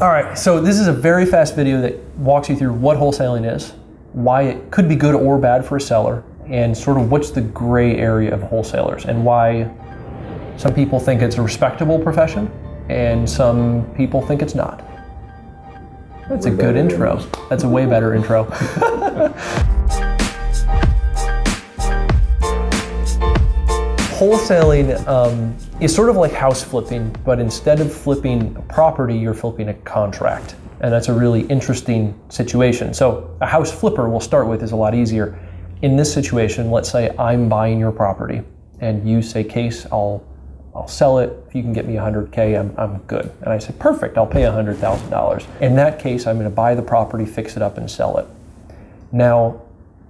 All right, so this is a very fast video that walks you through what wholesaling is, why it could be good or bad for a seller, and sort of what's the gray area of wholesalers, and why some people think it's a respectable profession and some people think it's not. That's a good intro. That's a way better intro. Wholesaling is sort of like house flipping, but instead of flipping a property, you're flipping a contract. And that's a really interesting situation. So a house flipper we'll start with is a lot easier. In this situation, let's say I'm buying your property and you say, Case, I'll sell it. If you can get me $100K, I'm good. And I say, perfect, I'll pay $100,000. In that case, I'm gonna buy the property, fix it up and sell it. Now,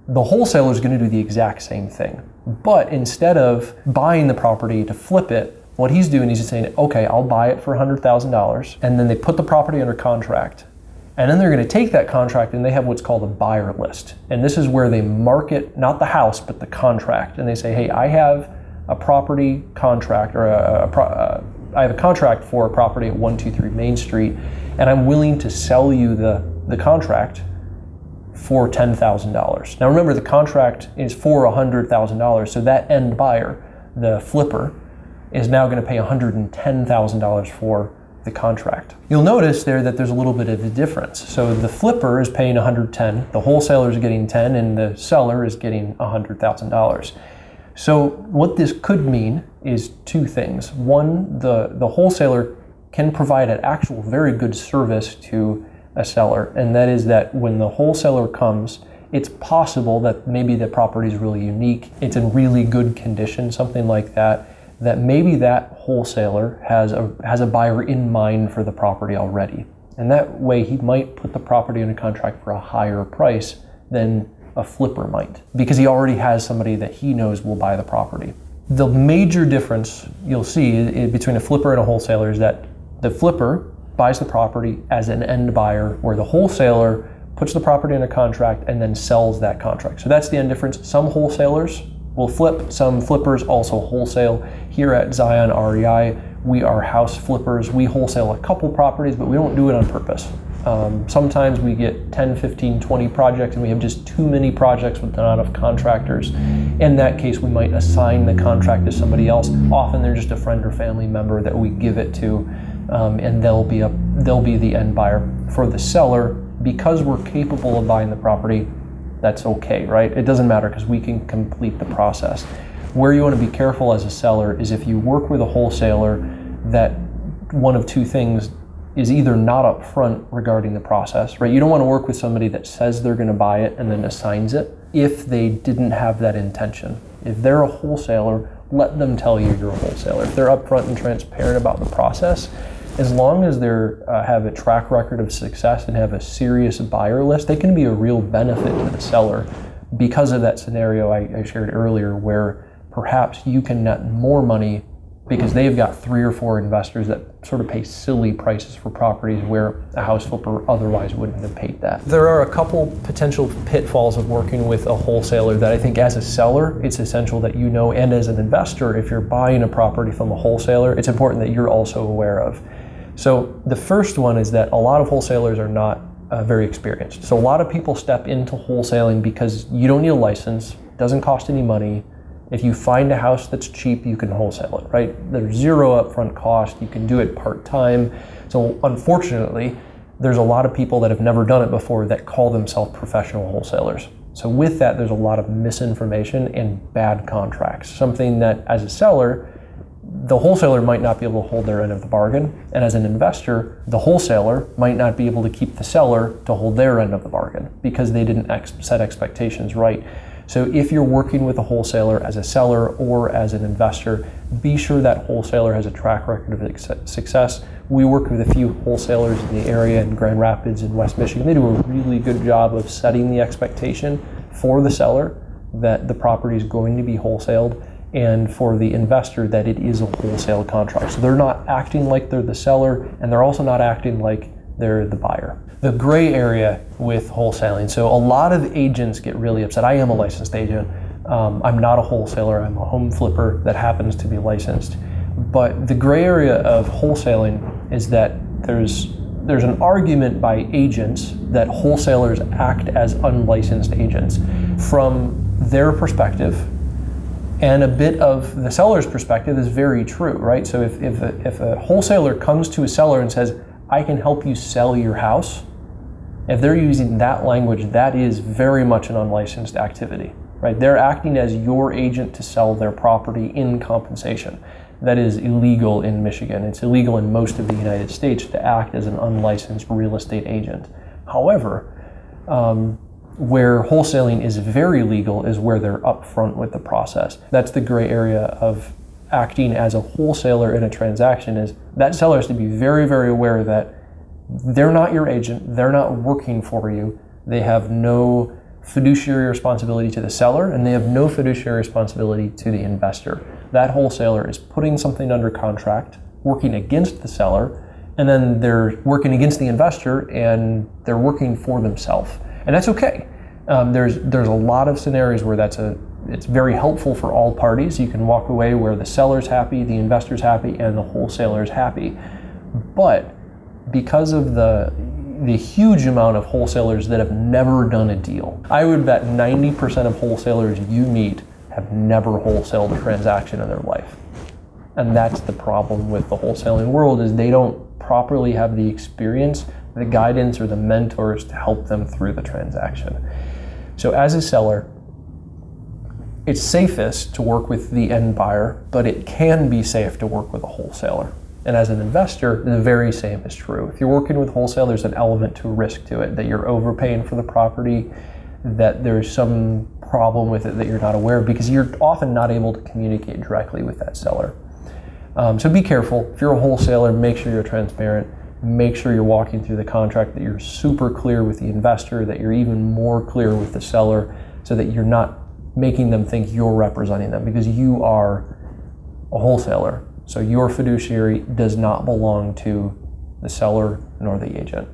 the wholesaler is gonna do the exact same thing. But instead of buying the property to flip it, what he's doing is he's saying, okay, I'll buy it for $100,000. And then they put the property under contract. And then they're gonna take that contract and they have what's called a buyer list. And this is where they market, not the house, but the contract. And they say, hey, I have a property contract, or I have a contract for a property at 123 Main Street, and I'm willing to sell you the contract for $10,000. Now remember, the contract is for $100,000, so that end buyer, the flipper, is now going to pay $110,000 for the contract. You'll notice there that there's a little bit of a difference. So the flipper is paying $110,000, the wholesaler is getting $10,000, and the seller is getting $100,000. So what this could mean is two things. One, the wholesaler can provide an actual very good service to a seller, and that is that when the wholesaler comes, it's possible that maybe the property is really unique, it's in really good condition, something like that, that maybe that wholesaler has a buyer in mind for the property already. And that way he might put the property in a contract for a higher price than a flipper might, because he already has somebody that he knows will buy the property. The major difference you'll see between a flipper and a wholesaler is that the flipper buys the property as an end buyer, where the wholesaler puts the property in a contract and then sells that contract. So that's the end difference. Some wholesalers will flip, some flippers also wholesale. Here at Zion REI, we are house flippers. We wholesale a couple properties, but we don't do it on purpose. Sometimes we get 10, 15, 20 projects and we have just too many projects with not enough contractors. In that case, we might assign the contract to somebody else. Often they're just a friend or family member that we give it to, and they'll be the end buyer. For the seller, because we're capable of buying the property, that's okay, right? It doesn't matter because we can complete the process. Where you want to be careful as a seller is if you work with a wholesaler, that one of two things is either not upfront regarding the process, right? You don't want to work with somebody that says they're going to buy it and then assigns it if they didn't have that intention. If they're a wholesaler, let them tell you you're a wholesaler. If they're upfront and transparent about the process, as long as they have a track record of success and have a serious buyer list, they can be a real benefit to the seller because of that scenario I shared earlier, where perhaps you can net more money because they've got 3 or 4 investors that sort of pay silly prices for properties where a house flipper otherwise wouldn't have paid that. There are a couple potential pitfalls of working with a wholesaler that I think as a seller, it's essential that you know, and as an investor, if you're buying a property from a wholesaler, it's important that you're also aware of. So the first one is that a lot of wholesalers are not very experienced. So a lot of people step into wholesaling because you don't need a license, it doesn't cost any money. If you find a house that's cheap, you can wholesale it, right? There's zero upfront cost. You can do it part-time. So unfortunately, there's a lot of people that have never done it before that call themselves professional wholesalers. So with that, there's a lot of misinformation and bad contracts. Something that as a seller, the wholesaler might not be able to hold their end of the bargain. And as an investor, the wholesaler might not be able to keep the seller to hold their end of the bargain because they didn't set expectations right. So if you're working with a wholesaler as a seller or as an investor, be sure that wholesaler has a track record of success. We work with a few wholesalers in the area in Grand Rapids and West Michigan. They do a really good job of setting the expectation for the seller that the property is going to be wholesaled, and for the investor that it is a wholesale contract. So they're not acting like they're the seller, and they're also not acting like they're the buyer. The gray area with wholesaling. So a lot of agents get really upset. I am a licensed agent. I'm not a wholesaler. I'm a home flipper that happens to be licensed. But the gray area of wholesaling is that there's there's an argument by agents that wholesalers act as unlicensed agents. From their perspective, and a bit of the seller's perspective is very true, right? So if a wholesaler comes to a seller and says, I can help you sell your house, if they're using that language, that is very much an unlicensed activity, right? They're acting as your agent to sell their property in compensation. That is illegal in Michigan. It's illegal in most of the United States to act as an unlicensed real estate agent. However, where wholesaling is very legal is where they're upfront with the process. That's the gray area of acting as a wholesaler in a transaction, is that seller has to be very, very aware that they're not your agent, they're not working for you, they have no fiduciary responsibility to the seller, and they have no fiduciary responsibility to the investor. That wholesaler is putting something under contract, working against the seller, and then they're working against the investor, and they're working for themselves. And that's okay. There's a lot of scenarios where it's very helpful for all parties. You can walk away where the seller's happy, the investor's happy, and the wholesaler's happy. But because of the huge amount of wholesalers that have never done a deal, I would bet 90% of wholesalers you meet have never wholesaled a transaction in their life. And that's the problem with the wholesaling world, is they don't properly have the experience, the guidance, or the mentors to help them through the transaction. So as a seller, it's safest to work with the end buyer, but it can be safe to work with a wholesaler. And as an investor, the very same is true. If you're working with wholesale, there's an element to risk to it, that you're overpaying for the property, that there's some problem with it that you're not aware of, because you're often not able to communicate directly with that seller. So be careful. If you're a wholesaler, make sure you're transparent. Make sure you're walking through the contract, that you're super clear with the investor, that you're even more clear with the seller, so that you're not making them think you're representing them, because you are a wholesaler. So your fiduciary does not belong to the seller nor the agent.